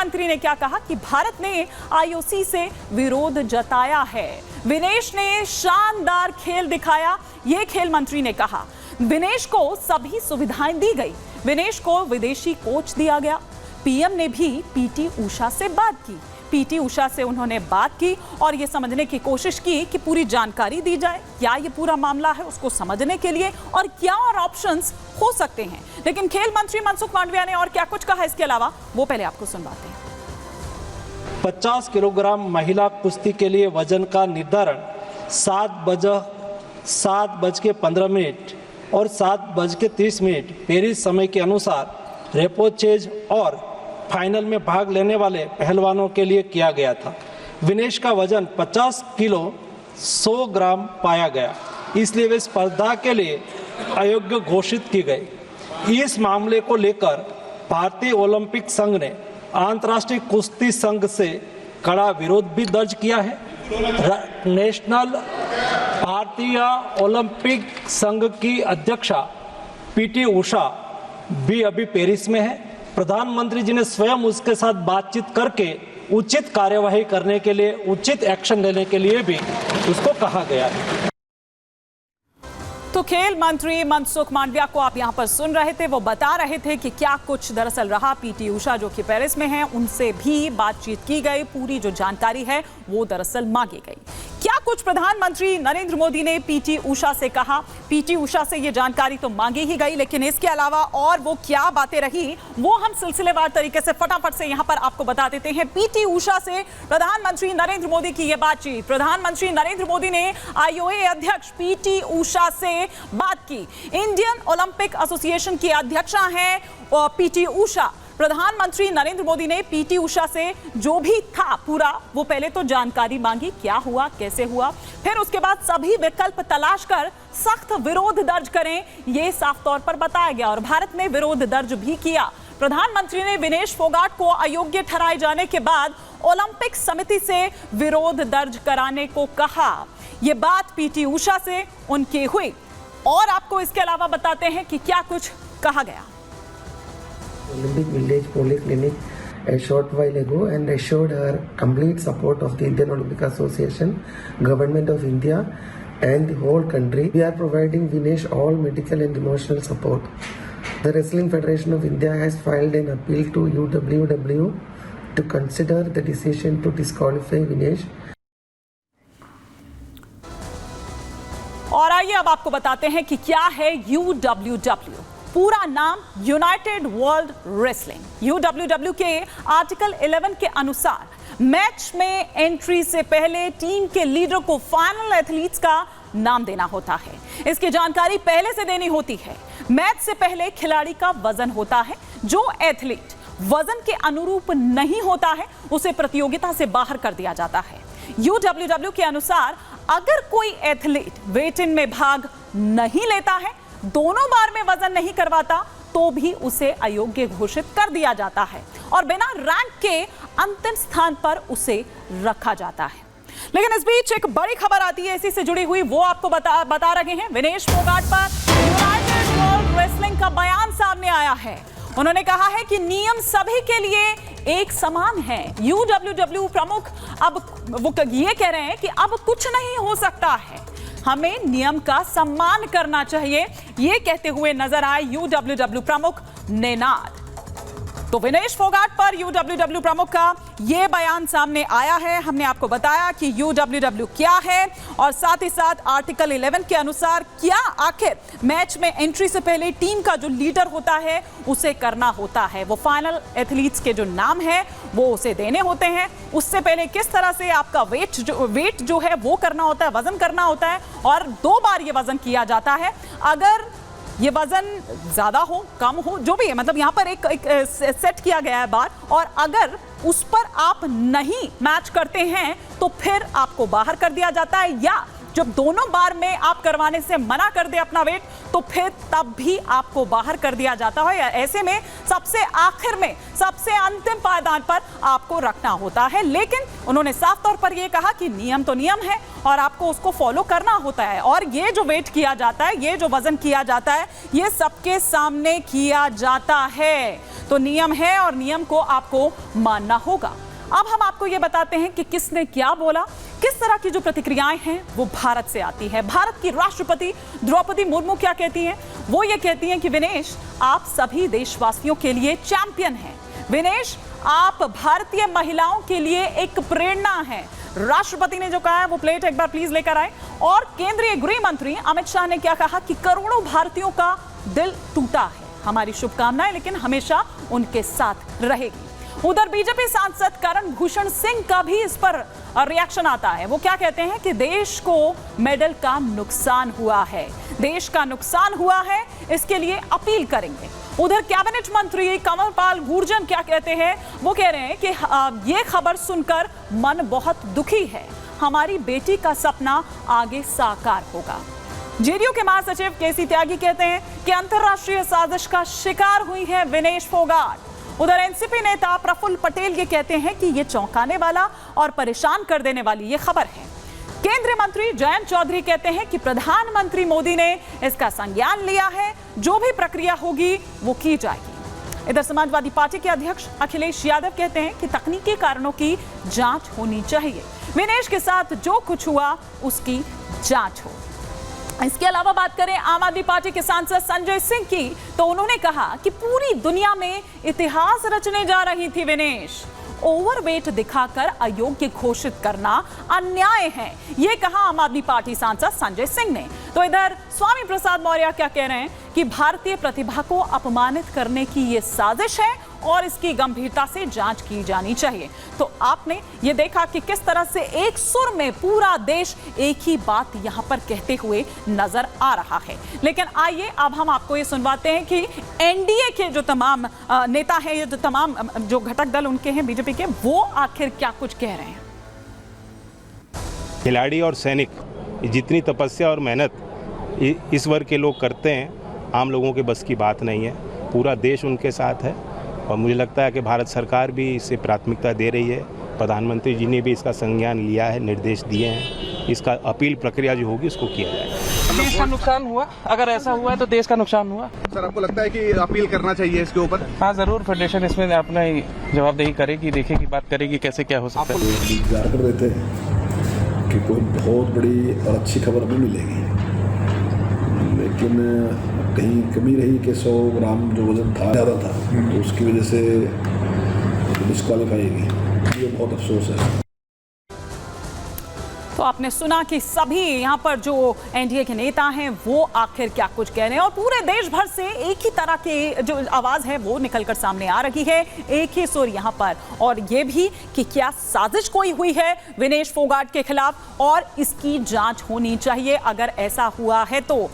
मंत्री ने क्या कहा कि भारत ने आईओसी से विरोध जताया है। विनेश ने शानदार खेल दिखाया, ये खेल मंत्री ने कहा। विनेश को सभी सुविधाएं दी गई। विनेश को विदेशी कोच दिया गया। पीएम ने भी पीटी उषा से बात की। पीटी उषा से उन्होंने बात की और यह समझने की कोशिश की कि पूरी जानकारी दी जाए, क्या ये पूरा मामला है उसको समझने के लिए और क्या और ऑप्शंस हो सकते हैं। लेकिन खेल मंत्री मनसुख मांडविया ने और क्या कुछ कहा इसके अलावा, वो पहले आपको सुनवाते हैं। 50 किलोग्राम महिला कुश्ती के लिए वजन का निर्धारण 7:15 और 7:30 पेरिस समय के अनुसार रेपोचेज और फाइनल में भाग लेने वाले पहलवानों के लिए किया गया था। विनेश का वजन 50 किलो 100 ग्राम पाया गया, इसलिए वे स्पर्धा के लिए अयोग्य घोषित की गई। इस मामले को लेकर भारतीय ओलंपिक संघ ने अंतर्राष्ट्रीय कुश्ती संघ से कड़ा विरोध भी दर्ज किया है। नेशनल भारतीय ओलंपिक संघ की अध्यक्षा पीटी उषा भी अभी पेरिस में है। प्रधानमंत्री जी ने स्वयं उसके साथ बातचीत करके उचित कार्यवाही करने के लिए, उचित एक्शन लेने के लिए भी उसको कहा गया है। तो खेल मंत्री मनसुख मांडविया को आप यहां पर सुन रहे थे। वो बता रहे थे कि क्या कुछ दरअसल रहा। पीटी उषा जो कि पेरिस में है, उनसे भी बातचीत की गई। पूरी जो जानकारी है वो दरअसल मांगी गई। क्या कुछ प्रधानमंत्री नरेंद्र मोदी ने पीटी उषा से कहा। पीटी उषा से ये जानकारी तो मांगी ही गई, लेकिन इसके अलावा और वो क्या बातें रही वो हम सिलसिलेवार तरीके से फटाफट से यहां पर आपको बता देते हैं। पीटी उषा से प्रधानमंत्री नरेंद्र मोदी की यह बातचीत। प्रधानमंत्री नरेंद्र मोदी ने आईओए अध्यक्ष पीटी उषा से बात की। इंडियन ओलंपिक एसोसिएशन की अध्यक्षा हैं पीटी उषा। प्रधानमंत्री नरेंद्र मोदी ने पीटी उषा से जो भी था पूरा, वो पहले तो जानकारी मांगी, क्या हुआ, कैसे हुआ, फिर उसके बाद सभी विकल्प तलाश कर सख्त विरोध दर्ज करें, ये साफ तौर पर बताया गया और भारत ने विरोध दर्ज भी किया। प्रधानमंत्री ने विनेश फोगाट को अयोग्य ठहराए जाने के बाद ओलंपिक समिति से विरोध दर्ज कराने को कहा। यह बात पीटी उषा से उनकी हुई और आपको इसके अलावा बताते हैं कि क्या कुछ कहा गया। Olympic Village Polyclinic a short while ago and assured her complete support of the Indian Olympic Association, Government of India and the whole country. We are providing Vinesh all medical and emotional support. The Wrestling Federation of India has filed an appeal to UWW to consider the decision to disqualify Vinesh. और आइए अब आपको बताते हैं कि क्या है UWW। पूरा नाम यूनाइटेड वर्ल्ड रेसलिंग। UWW के आर्टिकल 11 के अनुसार मैच में एंट्री से पहले टीम के लीडर को फाइनल एथलीट्स का नाम देना होता है। इसकी जानकारी पहले से देनी होती है। मैच से पहले खिलाड़ी का वजन होता है। जो एथलीट वजन के अनुरूप नहीं होता है उसे प्रतियोगिता से बाहर कर दिया जाता है। UWW के अनुसार अगर कोई एथलीट वेट इन में भाग नहीं लेता है, दोनों बार में वजन नहीं करवाता, तो भी उसे अयोग्य घोषित कर दिया जाता है और बिना रैंक के अंतिम स्थान पर उसे रखा जाता है। लेकिन इस बीच एक बड़ी खबर आती है इसी से जुड़ी हुई, वो आपको बता रहे हैं। विनेश फोगाट पर यूनाइटेड वर्ल्ड रेसलिंग का बयान सामने आया है। उन्होंने कहा है कि नियम सभी के लिए एक समान है। UWW प्रमुख अब वो ये कह रहे हैं कि अब कुछ नहीं हो सकता है, हमें नियम का सम्मान करना चाहिए, ये कहते हुए नजर आए UWW प्रमुख नेनाद। तो विनेश फोगाट पर UWW प्रमुख का यह बयान सामने आया है। हमने आपको बताया कि UWW क्या है और साथ ही साथ आर्टिकल 11 के अनुसार क्या आखिर मैच में एंट्री से पहले टीम का जो लीडर होता है उसे करना होता है। वो फाइनल एथलीट्स के जो नाम है वो उसे देने होते हैं। उससे पहले किस तरह से आपका वेट जो है वो करना होता है, वजन करना होता है और 2 बार ये वजन किया जाता है। अगर ये वजन ज्यादा हो, कम हो, जो भी है, मतलब यहाँ पर एक सेट किया गया है बार, और अगर उस पर आप नहीं मैच करते हैं तो फिर आपको बाहर कर दिया जाता है या जब दोनों बार में आप करवाने से मना कर दे अपना वेट, तो फिर तब भी आपको बाहर कर दिया जाता है। ऐसे में सबसे आखिर में, सबसे अंतिम पायदान पर आपको रखना होता है। लेकिन उन्होंने साफ तौर पर यह कहा कि नियम तो नियम है और आपको उसको फॉलो करना होता है। और ये जो वेट किया जाता है, ये जो वजन किया जाता है, ये सबके सामने किया जाता है। तो नियम है और नियम को आपको मानना होगा। अब हम आपको ये बताते हैं कि किसने क्या बोला। किस तरह की जो प्रतिक्रियाएं हैं वो भारत से आती है। भारत की राष्ट्रपति द्रौपदी मुर्मू क्या कहती हैं? वो ये कहती हैं कि विनेश, आप सभी देशवासियों के लिए चैंपियन हैं। विनेश, आप भारतीय महिलाओं के लिए एक प्रेरणा हैं। राष्ट्रपति ने जो कहा है वो प्लेट एक बार प्लीज लेकर आए। और केंद्रीय गृह मंत्री अमित शाह ने क्या कहा कि करोड़ों भारतीयों का दिल टूटा है, हमारी शुभकामनाएं लेकिन हमेशा उनके साथ रहेगी। उधर बीजेपी सांसद करण भूषण सिंह का भी इस पर रिएक्शन आता है। वो क्या कहते हैं कि देश को मेडल का नुकसान हुआ है, देश का नुकसान हुआ है, इसके लिए अपील करेंगे। उधर कैबिनेट मंत्री कंवरपाल गुर्जर क्या कहते हैं? वो कह रहे हैं कि ये खबर सुनकर मन बहुत दुखी है, हमारी बेटी का सपना आगे साकार होगा। जेडीयू के महासचिव केसी त्यागी कहते हैं कि अंतरराष्ट्रीय साजिश का शिकार हुई है विनेश फोगाट। उधर एनसीपी नेता प्रफुल्ल पटेल ये कहते हैं कि ये चौंकाने वाला और परेशान कर देने वाली ये खबर है। केंद्रीय मंत्री जयंत चौधरी कहते हैं कि प्रधानमंत्री मोदी ने इसका संज्ञान लिया है, जो भी प्रक्रिया होगी वो की जाएगी। इधर समाजवादी पार्टी के अध्यक्ष अखिलेश यादव कहते हैं कि तकनीकी कारणों की जांच होनी चाहिए, विनेश के साथ जो कुछ हुआ उसकी जांच हो। इसके अलावा बात करें आम आदमी पार्टी के सांसद संजय सिंह की, तो उन्होंने कहा कि पूरी दुनिया में इतिहास रचने जा रही थी विनेश, ओवरवेट दिखाकर अयोग्य घोषित करना अन्याय है, ये कहा आम आदमी पार्टी सांसद संजय सिंह ने। तो इधर स्वामी प्रसाद मौर्य क्या कह रहे हैं कि भारतीय प्रतिभा को अपमानित करने की ये साजिश है और इसकी गंभीरता से जांच की जानी चाहिए। तो आपने ये देखा कि किस तरह से एक सुर में पूरा देश एक ही बात यहां पर कहते हुए नजर आ रहा है। लेकिन आइए अब हम आपको ये सुनवाते हैं कि एनडीए के जो तमाम नेता हैं, ये जो तमाम जो घटक दल उनके हैं बीजेपी के, वो आखिर क्या कुछ कह रहे हैं। खिलाड़ी और सैनिक, जितनी तपस्या और मेहनत इस वर्ग के लोग करते हैं, आम लोगों के बस की बात नहीं है। पूरा देश उनके साथ है और मुझे लगता है कि भारत सरकार भी इसे प्राथमिकता दे रही है। प्रधानमंत्री जी ने भी इसका संज्ञान लिया है, निर्देश दिए हैं, इसका अपील प्रक्रिया जो होगी उसको किया जाएगा। देश का नुकसान हुआ, अगर ऐसा हुआ है तो देश का नुकसान हुआ। सर, आपको लगता है कि अपील करना चाहिए इसके ऊपर? हाँ जरूर, फेडरेशन इसमें अपना जवाबदेही करेगी, देखेगी, बात करेगी कैसे क्या हो सकता है। इंतजार कर रहे थे कि कोई बहुत बड़ी और अच्छी खबर हमें मिलेगी, लेकिन कहीं कमी रही कि 100 ग्राम जो वजन था ज़्यादा था, तो उसकी वजह से डिस्क्वालीफाई हुई। ये बहुत अफसोस है। तो आपने सुना कि सभी यहाँ पर जो एनडीए के नेता हैं वो आखिर क्या कुछ कह रहे हैं और पूरे देश भर से एक ही तरह की जो आवाज़ है वो निकलकर सामने आ रही है, एक ही सुर यहाँ पर। और ये भी कि क्या साजिश कोई हुई है विनेश फोगाट के खिलाफ और इसकी जांच होनी चाहिए अगर ऐसा हुआ है तो।